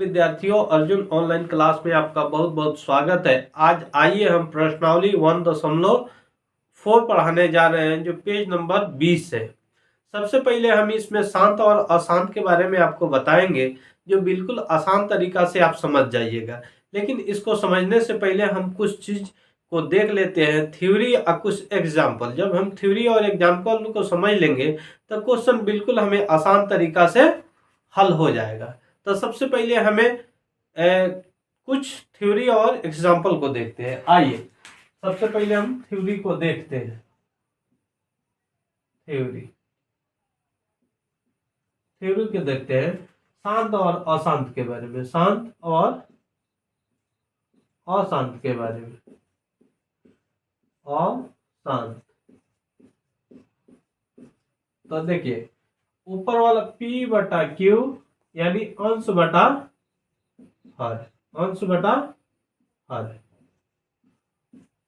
विद्यार्थियों, Arjun online class में आपका बहुत बहुत स्वागत है। आज आइए हम प्रश्नावली 1.4 पढ़ाने जा रहे हैं, जो पेज नंबर 20 है। सबसे पहले हम इसमें शांत और अशांत के बारे में आपको बताएंगे, जो बिल्कुल आसान तरीका से आप समझ जाइएगा। लेकिन इसको समझने से पहले हम कुछ चीज को देख लेते हैं, थ्योरी और कुछ एग्जाम्पल। जब हम थ्योरी और एग्जाम्पल को समझ लेंगे तो क्वेश्चन बिल्कुल हमें आसान तरीका से हल हो जाएगा। तो सबसे पहले हमें कुछ थ्योरी और एग्जाम्पल को देखते हैं। आइए सबसे पहले हम थ्योरी को देखते हैं। थ्योरी को देखते हैं शांत और अशांत के बारे में। शांत और अशांत के बारे में। अशांत, तो देखिए ऊपर वाला P बटा Q यानी अंश बटा हर। अंश बटा हर।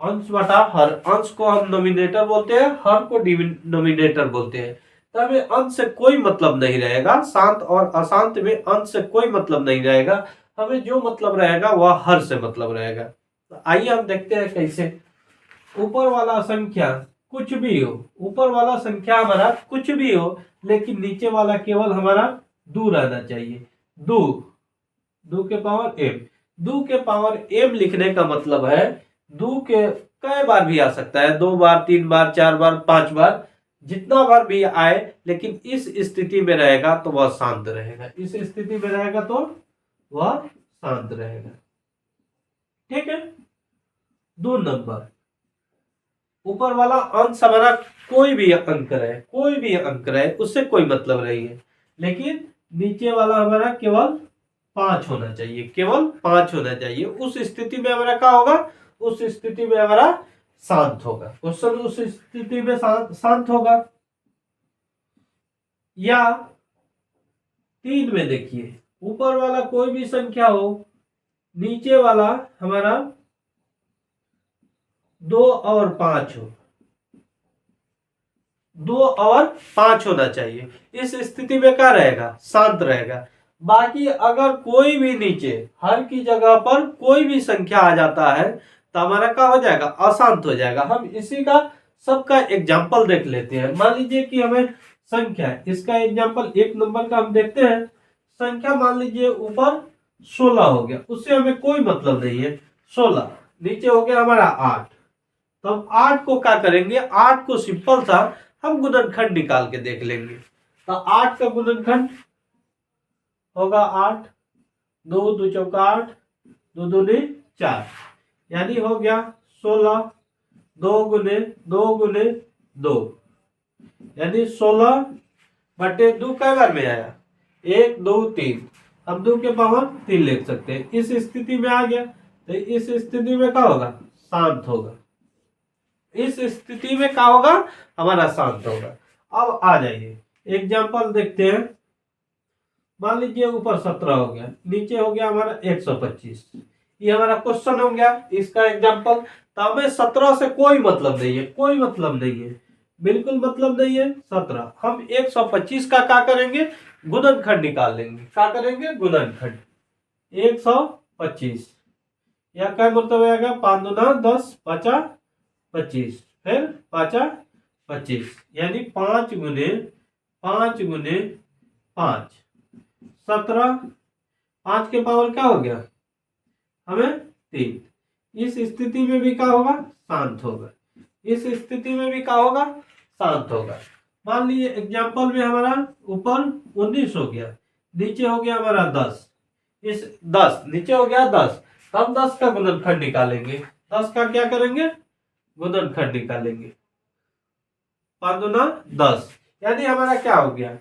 अंश बटा हर। अंश को हम नोमिनेटर बोलते हैं, हर को डिनोमिनेटर बोलते हैं। तो हमें अंश से कोई मतलब नहीं रहेगा। शांत और अशांत में अंश से कोई मतलब नहीं रहेगा। हमें जो मतलब रहेगा वह हर से मतलब रहेगा। तो आइए हम देखते हैं कैसे। ऊपर वाला संख्या कुछ भी हो, ऊपर वाला संख्या हमारा कुछ भी हो, लेकिन नीचे वाला केवल हमारा 2 रहना चाहिए। 2 के पावर m। 2 के पावर m लिखने का मतलब है 2 के कई बार भी आ सकता है, 2 बार, 3 बार, 4 बार, 5 बार, जितना बार भी आए, लेकिन इस स्थिति में रहेगा तो वह शांत रहेगा। इस स्थिति में रहेगा तो वह शांत रहेगा। ठीक है। 2 नंबर, ऊपर वाला अंश हमारा कोई भी अंक रहे, कोई भी अंक रहे, उससे कोई मतलब नहीं है, लेकिन नीचे वाला हमारा केवल 5 होना चाहिए। केवल 5 होना चाहिए। उस स्थिति में हमारा क्या होगा? उस स्थिति में हमारा शांत होगा। क्वेश्चन उस स्थिति में शांत होगा। या 3 में देखिए, ऊपर वाला कोई भी संख्या हो, नीचे वाला हमारा 2 और 5 हो। 2 और 5 होना चाहिए। इस स्थिति में क्या रहेगा? शांत रहेगा। बाकी अगर कोई भी नीचे हर की जगह पर कोई भी संख्या आ जाता है तो हमारा क्या हो जाएगा? अशांत हो जाएगा। हम इसी का सबका एग्जाम्पल देख लेते हैं। मान लीजिए कि हमें संख्या, इसका एग्जाम्पल 1 नंबर का हम देखते हैं। संख्या मान लीजिए ऊपर 16 हो गया, उससे हमें कोई मतलब नहीं है। 16 नीचे हो गया हमारा 8। तो हम 8 को क्या करेंगे? 8 को सिंपल सा हम गुणनखंड निकाल के देख लेंगे। तो 8 का गुणनखंड होगा 8, 2 2 चौका 8, 2 दूनी 4, यानी हो गया 16। 2 गुने 2 गुने 2, यानी 16 बटे 2 कै बार में आया? 1 2 3। हम 2 के पावर 3 लिख सकते हैं। इस स्थिति में आ गया, तो इस स्थिति में क्या होगा? शांत होगा। इस स्थिति में क्या होगा? हमारा शांत होगा। अब आ जाइए एग्जाम्पल देखते हैं। मान लीजिए ऊपर 17 हो गया, नीचे हो गया हमारा 125। ये हमारा क्वेश्चन हो गया, इसका एग्जाम्पल। तो हमें 17 से कोई मतलब नहीं है, कोई मतलब नहीं है, बिल्कुल मतलब नहीं है। 17 हम 125 का क्या करेंगे? गुणनखंड निकाल लेंगे। क्या करेंगे? गुणनखंड। 125 या क्या मतलब आएगा? 5 दूना 10, 5 25, फिर 5 25, यानी 5 गुने 5 गुने 5 17। 5 के पावर क्या हो गया? हमें 3। इस स्थिति में भी क्या होगा? शांत होगा। इस स्थिति में भी क्या होगा? शांत होगा। मान लीजिए एग्जाम्पल में हमारा ऊपर 19 हो गया, नीचे हो गया हमारा 10। इस 10 नीचे हो गया 10, हम 10 का गुणनखंड निकालेंगे। 10 का क्या करेंगे? गुणनखंड निकालेंगे। 5 दूना 10, यानी हमारा क्या हो गया?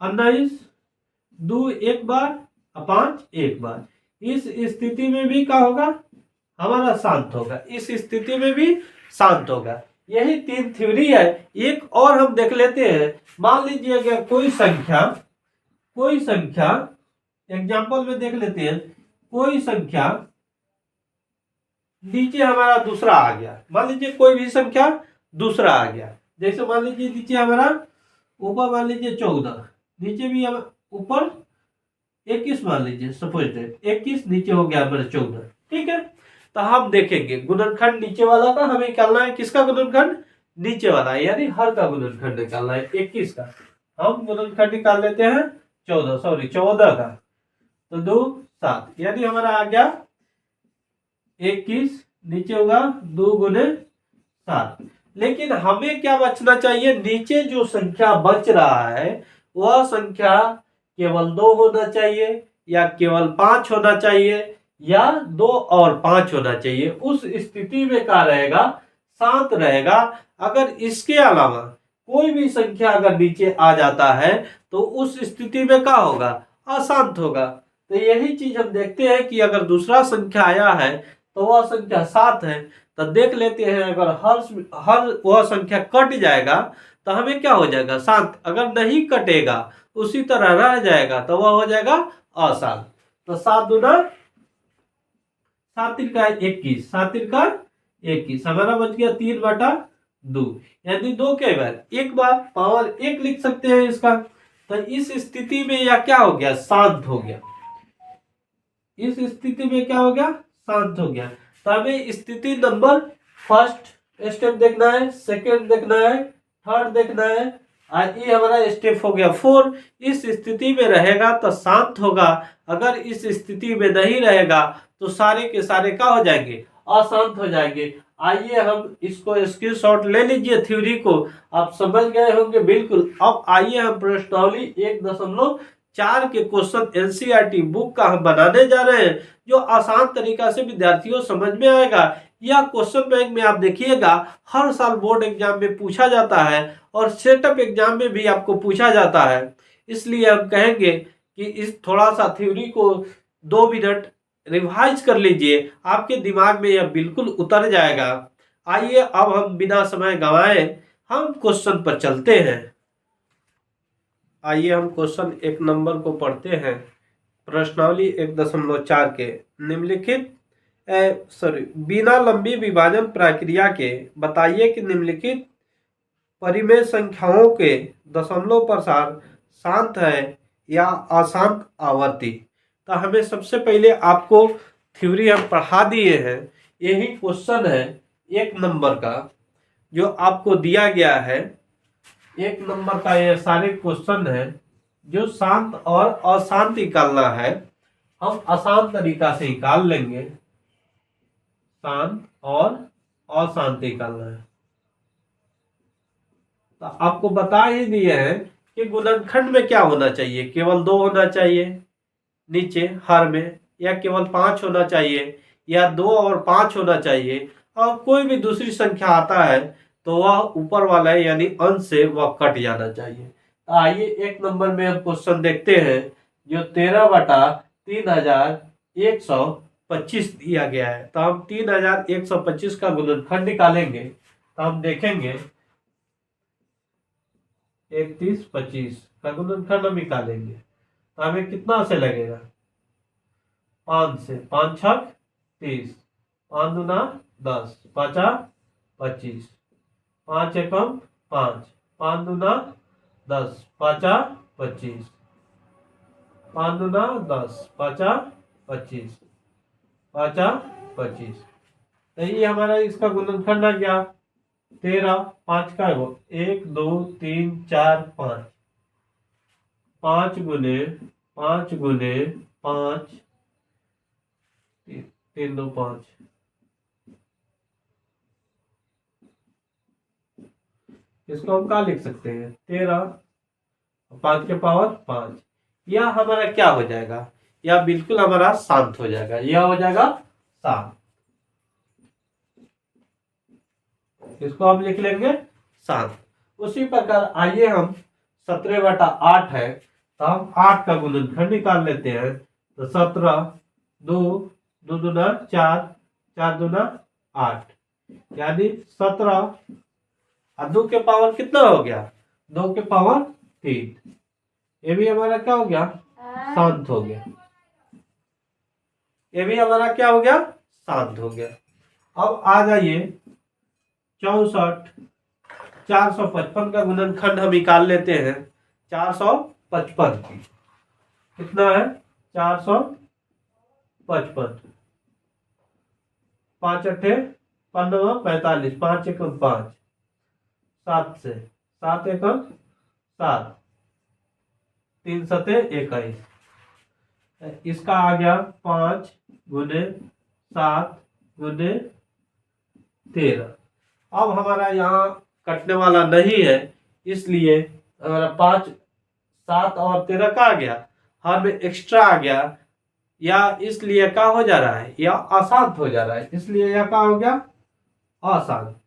19। 2 एक बार, 5 एक बार। इस स्थिति में भी क्या होगा? हमारा शांत होगा। इस स्थिति में भी शांत होगा। यही 3 थ्योरी है। एक और हम देख लेते हैं। मान लीजिए अगर कोई संख्या एग्जाम्पल में देख लेते हैं। कोई संख्या नीचे हमारा दूसरा आ गया। मान लीजिए कोई भी संख्या दूसरा आ गया। जैसे मान लीजिए नीचे हमारा ऊपर मान लीजिए 14, नीचे भी ऊपर 21 मान लीजिए, सपोज दैट 21 नीचे हो गया मेरा 14। ठीक है, तो हम देखेंगे गुणनखंड नीचे वाला का हमें निकालना है। किसका गुणनखंड? नीचे वाला, यानी हर का गुणनखंड निकालना है 21 का। हम गुणनखंड निकाल लेते हैं 14 का। तो 2 7, यानी हमारा आ गया 21, नीचे होगा 2 गुने 7। लेकिन हमें क्या बचना चाहिए? नीचे जो संख्या बच रहा है वह संख्या केवल 2 होना चाहिए, या केवल 5 होना चाहिए, या 2 और 5 होना चाहिए। उस स्थिति में क्या रहेगा? शांत रहेगा। अगर इसके अलावा कोई भी संख्या अगर नीचे आ जाता है तो उस स्थिति में क्या होगा? अशांत होगा। तो यही चीज हम देखते हैं कि अगर दूसरा संख्या आया है तो वह संख्या 7 है। तो देख लेते हैं, अगर हर वह संख्या कट जाएगा तो हमें क्या हो जाएगा? शांत। अगर नहीं कटेगा, उसी तरह रह जाएगा, तो वह हो जाएगा अशांत। तो 7 दूना 7 तिरका 21, 7 तिरका 21, हमारा बच गया 3/2, यानी 2 के बार एक बार पावर 1 लिख सकते हैं इसका। तो इस स्थिति में यह क्या हो गया? शांत हो गया। इस स्थिति में क्या हो गया? शांत हो गया। तो हमें स्थिति नंबर फर्स्ट स्टेप देखना है, सेकंड देखना है, थर्ड देखना है, और ये हमारा स्टेप हो गया 4। इस स्थिति में रहेगा तो शांत होगा। अगर इस स्थिति में नहीं रहेगा तो सारे के सारे क्या हो जाएंगे? अशांत हो जाएंगे। आइए हम इसको स्क्रीनशॉट ले लीजिए, थ्योरी को आप समझ गए होंगे बिल्कुल। अब आइए हम प्रश्नावली 1.4 के क्वेश्चन एनसीईआरटी बुक का हम बनाने जा रहे हैं, जो आसान तरीका से विद्यार्थियों समझ में आएगा। यह क्वेश्चन बैंक में आप देखिएगा हर साल बोर्ड एग्जाम में पूछा जाता है और सेटअप एग्जाम में भी आपको पूछा जाता है। इसलिए हम कहेंगे कि इस थोड़ा सा थ्योरी को 2 मिनट रिवाइज कर लीजिए, आपके दिमाग में यह बिल्कुल उतर जाएगा। आइए अब हम बिना समय गंवाए हम क्वेश्चन पर चलते हैं। आइए हम क्वेश्चन 1 नंबर को पढ़ते हैं। प्रश्नावली 1.4 के निम्नलिखित बिना लंबी विभाजन प्रक्रिया के बताइए कि निम्नलिखित परिमेय संख्याओं के दशमलव प्रसार शांत है या अशांत आवर्ती। तो हमें सबसे पहले आपको थ्योरी हम पढ़ा दिए हैं। यही क्वेश्चन है 1 नंबर का जो आपको दिया गया है। 1 नंबर का ये सारे क्वेश्चन है जो शांत और अशांत निकालना है। हम आसान तरीका से निकाल लेंगे, शांत और अशांत निकालना है। तो आपको बता ही दिए हैं कि गुणनखंड में क्या होना चाहिए? केवल 2 होना चाहिए नीचे हर में, या केवल 5 होना चाहिए, या 2 और 5 होना चाहिए, और कोई भी दूसरी संख्या आता है तो वह ऊपर वाला है यानी अंश से वह कट जाना चाहिए। तो आइए 1 नंबर में हम क्वेश्चन देखते हैं जो 13/3125 दिया गया है। तो हम 3125 का गुणनखंड निकालेंगे। तो हम देखेंगे 3125 का गुणनखंड हम निकालेंगे तो हमें कितना से लगेगा? 5 से। 5 छक 30, 5 दूना 10, 5 25, 5 एकम 5, 5 दूना 10, 5 25, 5 दूना 10, 5 25, 5 25। तो ये हमारा इसका गुणनखंड आ गया 13। 5 का 1 2 3 4 5, 5 गुने 5 गुने 5, 3 2 5। इसको हम क्या लिख सकते हैं? 13, 5 के पावर 5। यह हमारा क्या हो जाएगा? यह बिल्कुल हमारा शांत हो जाएगा। यह हो जाएगा शांत। इसको हम लिख लेंगे शांत। उसी प्रकार आइए हम 17/8 है तो हम 8 का गुणनखंड निकाल लेते हैं। तो 17, 2 2 दूना 4, 4 दूना 8, यानी 17 और 2 के पावर कितना हो गया? 2 के पावर 3। ये भी हमारा क्या हो गया? शांत हो गया। ये भी हमारा क्या हो गया? शांत हो गया। अब आ जाइए 64, 455 का गुणनखंड हम निकाल लेते हैं। 455 कितना है? 455, 5 अट्ठे 15, 45, 5 एकम 5, 7 से 7 एकम 7, 3 सते 21। इसका आ गया 5 गुने 7 गुने 13। अब हमारा यहाँ कटने वाला नहीं है, इसलिए हमारा 5, 7 और 13 का आ गया, हर में एक्स्ट्रा आ गया, या इसलिए क्या हो जा रहा है, या अशांत हो जा रहा है, इसलिए यह क्या हो गया, अशांत।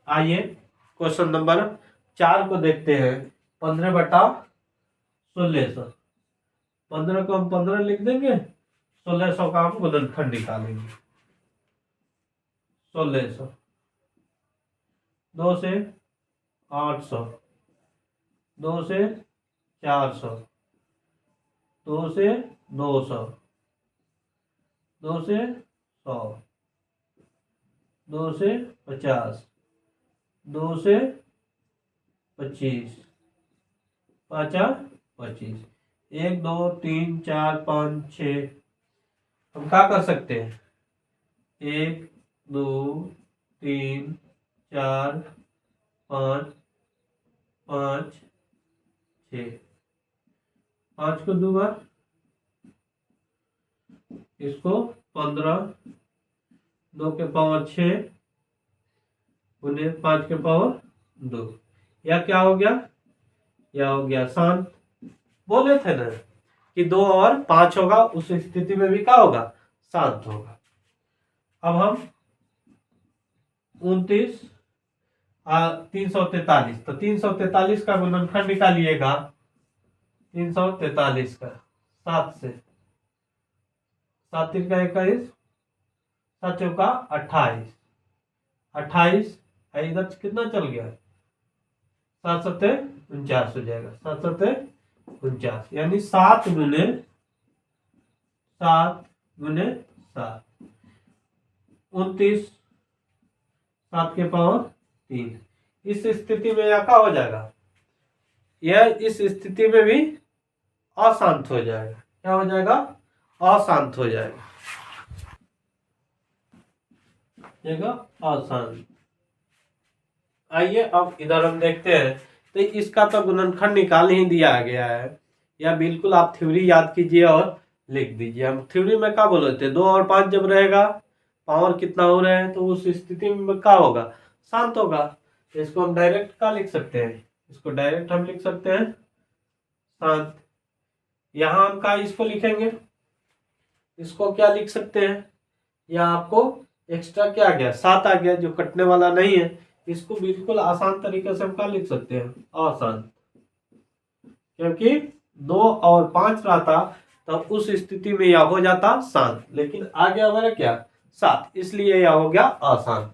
आइए क्वेश्चन नंबर 4 को देखते हैं। 15/1600, 15 को हम 15 लिख देंगे, 1600 का हम गुणनखंड निकालेंगे। 1600, 2 से 800, 2 से 400, 2 से 200, 2 से 100, 2 से 50, 2 से 25, 5 25, 1 2 3 4 5 6। हम क्या कर सकते हैं, 1 2 3 4 5 5 6, 5 को 2 बार, इसको 15, 2 के पावर 6 उन्हें 5 के पावर 2। या क्या हो गया, या हो गया शांत। बोले थे ना कि 2 और 5 होगा, उस स्थिति में भी क्या होगा, शांत होगा। अब हम 29 343, तो 343 का गुणनखंड निकालिएगा, 343 का 7 से, 7 3 का 21, 7 चौका 28, 28 इधर कितना चल गया, 7 सत्ते 49 हो जाएगा, 7 सत्ते 49, यानी 7 गुने 7 गुने 7, 29, 7 के पावर 3। इस स्थिति में यह क्या हो जाएगा, यह इस स्थिति में भी अशांत हो जाएगा। क्या हो जाएगा, अशांत हो जाएगा, अशांत। आइए अब इधर हम देखते हैं। तो इसका तो गुणनखंड निकाल ही दिया गया है, या बिल्कुल आप थ्योरी याद कीजिए और लिख दीजिए। हम थ्योरी में क्या बोले थे, 2 और 5 जब रहेगा, पावर कितना हो रहा है, तो उस स्थिति में क्या होगा, शांत होगा। तो इसको हम डायरेक्ट क्या लिख सकते हैं, इसको डायरेक्ट हम लिख सकते हैं शांत। यहाँ हम क्या इसको लिखेंगे, इसको क्या लिख सकते हैं, यहाँ आपको एक्स्ट्रा क्या आ गया, 7 आ गया, जो कटने वाला नहीं है। इसको बिल्कुल आसान तरीके से हम क्या लिख सकते हैं, आसान, क्योंकि 2 और 5 रहता तब उस स्थिति में यह हो जाता शांत, लेकिन आगे हमारा क्या 7, इसलिए यह हो गया अशांत।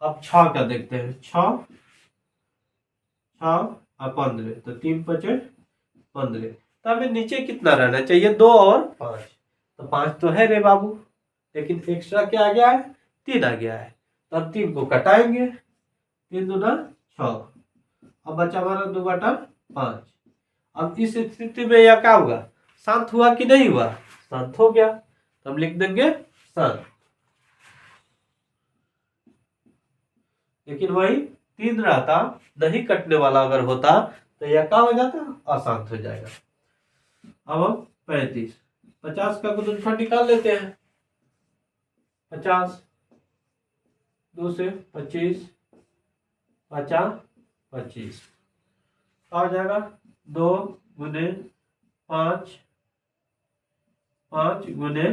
अब 6 का देखते हैं, 6 6 और 15, तो 3 5 15। तो हमें नीचे कितना रहना चाहिए, 2 और 5, तो 5 तो है रे बाबू, लेकिन एक्स्ट्रा क्या आ गया है, 3 आ गया है। तब 3 को कटाएंगे, 3 दूना 6, अब बचा हमारा 2/5। अब इस स्थिति में यह क्या होगा, शांत हुआ कि नहीं हुआ, शांत हो गया, तो हम लिख देंगे शांत। लेकिन वही 3 रहता, नहीं कटने वाला अगर होता, तो यह क्या हो जाता, अशांत हो जाएगा। अब हम 35, 50 का गुणनखंड निकाल लेते हैं। 50, 2 से 25, 50 25, आ जाएगा 2 गुने 5, 5 गुने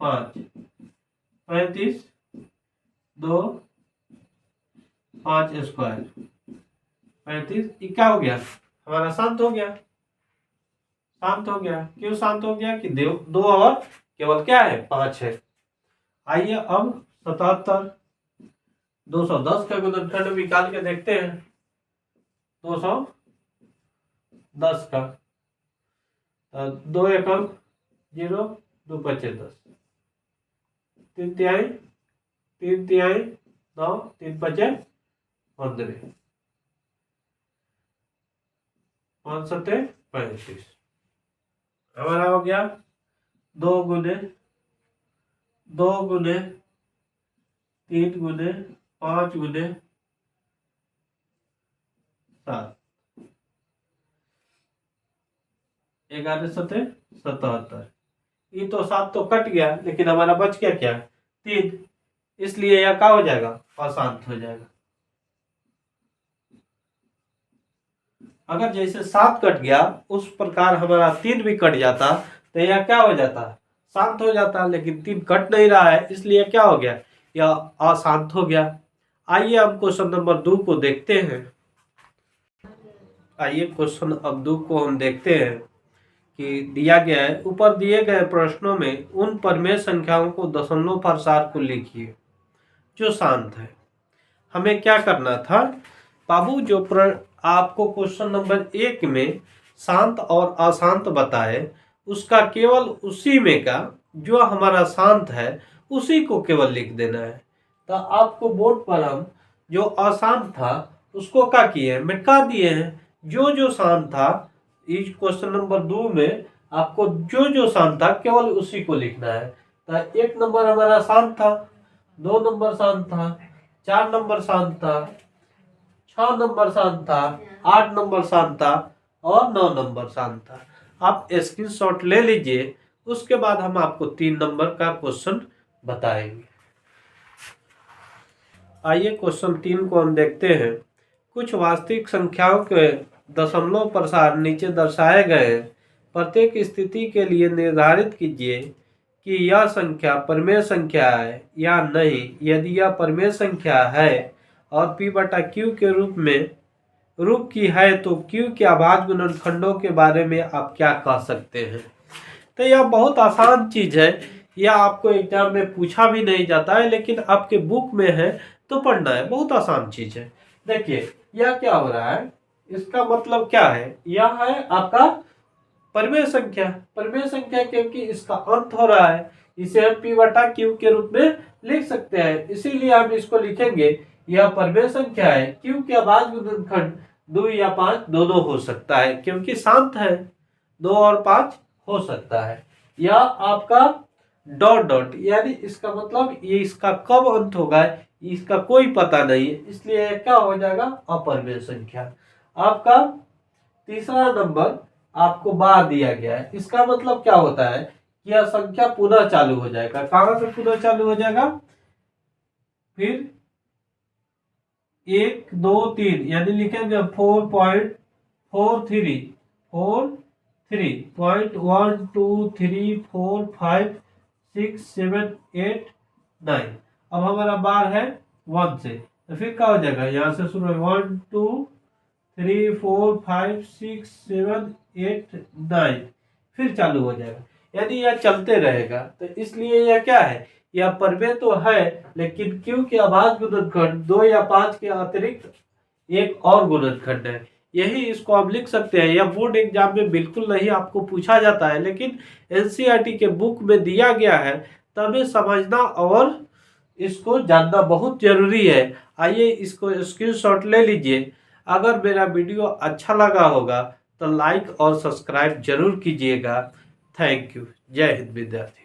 5, 35, 2 5 स्क्वायर 35। क्या हो गया, हमारा शांत हो गया, शांत हो गया। क्यों शांत हो गया कि 2 और केवल क्या है, 5 है। आइए अब 77, 210 का गुणनखंड निकाल के देखते हैं। 210 का 2 एकम 0, 2 5 10, 3 तिहाई 3 तिहाई 9, 3 5 15। 5 सत्ते 35। हमारा हो गया 2 गुने 3 गुने 5 गुने 7, 11 सत्ते 77। ये तो 7 तो कट गया, लेकिन हमारा बच गया क्या? 3। इसलिए यह क्या हो जाएगा? अशांत हो जाएगा। अगर जैसे 7 कट गया उस प्रकार हमारा 3 भी कट जाता तो यह क्या हो जाता? शांत हो जाता। लेकिन 3 कट नहीं रहा है, इसलिए क्या हो गया? यह अशांत हो गया। आइए हम क्वेश्चन नंबर 2 को देखते हैं। आइए क्वेश्चन अब 2 को हम देखते हैं कि दिया गया है, ऊपर दिए गए प्रश्नों में उन परिमेय संख्याओं को दशमलव प्रसार को लिखिए जो शांत है। हमें क्या करना था बाबू? आपको क्वेश्चन नंबर 1 में शांत और अशांत बताए, उसका केवल उसी में का जो हमारा शांत है उसी को केवल लिख देना है। तो आपको बोर्ड पर हम जो अशांत था उसको क्या किए? मिटा दिए हैं। जो शांत था इस क्वेश्चन नंबर 2 में आपको जो शांत था केवल उसी को लिखना है। तो 1 नंबर हमारा शांत था, 2 नंबर शांत था, 4 नंबर शांत था, 6 नंबर शांत था, 8 नंबर शांत था और 9 नंबर शांत था। आप स्क्रीनशॉट ले लीजिए, उसके बाद हम आपको 3 नंबर का क्वेश्चन बताएंगे। आइए क्वेश्चन 3 को हम देखते हैं। कुछ वास्तविक संख्याओं के दशमलव प्रसार नीचे दर्शाए गए प्रत्येक स्थिति के लिए निर्धारित कीजिए कि यह संख्या परिमेय संख्या है या नहीं। यदि यह परिमेय संख्या है और P/Q के रूप की है तो Q के अभाज्य गुणनखंडों के बारे में आप क्या कह सकते हैं? तो यह बहुत आसान चीज है, यह आपको एग्जाम में पूछा भी नहीं जाता है, लेकिन आपके बुक में है तो पढ़ना है। बहुत आसान चीज है। देखिए यह क्या हो रहा है, इसका मतलब क्या है? यह है आपका परिमेय संख्या। परिमेय संख्या क्योंकि इसका अंत हो रहा है, इसे हम P/Q के रूप में लिख सकते हैं। इसीलिए हम इसको लिखेंगे यह परिमेय संख्या है। Q के अभाज्य गुणनखंड 2 या 5 दोनों हो सकता है, क्योंकि शांत है 2 और 5 हो सकता है। यह आपका डॉट डॉट, यानी इसका मतलब ये इसका कब अंत होगा इसका कोई पता नहीं है, इसलिए क्या हो जाएगा? अपरिमेय संख्या। आपका तीसरा नंबर आपको बार दिया गया है, इसका मतलब क्या होता है? यह संख्या पुनः चालू हो जाएगा। कहां से पुनः चालू हो जाएगा? फिर 1 2 3 यानी लिखेंगे 4.43 1 2 3 4 5 6 7 8 9। अब हमारा बार है 1 से, तो फिर क्या हो जाएगा? यहाँ से शुरू है 1 2 3 4 5 6 7 8 9, फिर चालू हो जाएगा। यानी यह चलते रहेगा। तो इसलिए यह क्या है? यह परिमेय तो है, लेकिन Q के अभाज्य गुणनखंड 2 या 5 के अतिरिक्त एक और गुणनखंड है। यही इसको आप लिख सकते हैं। यह बोर्ड एग्जाम में बिल्कुल नहीं आपको पूछा जाता है, लेकिन NCERT के बुक में दिया गया है, तभी समझना और इसको जानना बहुत जरूरी है। आइए इसको स्क्रीनशॉट ले लीजिए। अगर मेरा वीडियो अच्छा लगा होगा तो लाइक और सब्सक्राइब जरूर कीजिएगा। Thank you. जय हिंद विद्यार्थी।